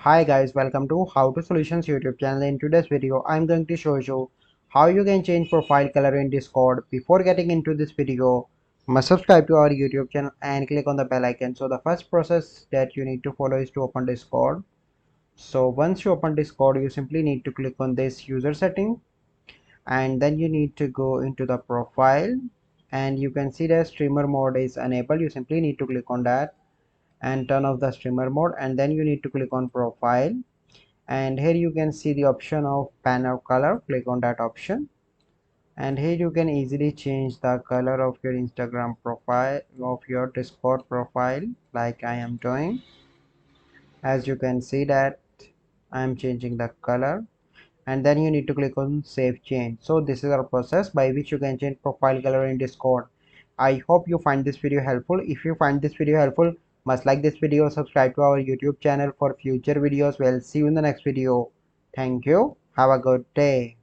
Hi guys, welcome to How to Solutions YouTube channel. In today's video, I'm going to show you how you can change profile color in Discord. Before getting into this video, must subscribe to our YouTube channel and click on the bell icon. So the first process that you need to follow is to open Discord. So once you open Discord, you simply need to click on this user setting and then you need to go into the profile and you can see the streamer mode is enabled. You simply need to click on that and turn off the streamer mode, and then you need to click on profile, and here you can see the option of panel color. Click on that option and here you can easily change the color of your Instagram profile, of your Discord profile, like I am doing. As you can see that I am changing the color, and then you need to click on save change. So this is our process by which you can change profile color in Discord. I hope you find this video helpful. If you find this video helpful, must like this video, subscribe to our YouTube channel for future videos. We'll see you in the next video. Thank you. Have a good day.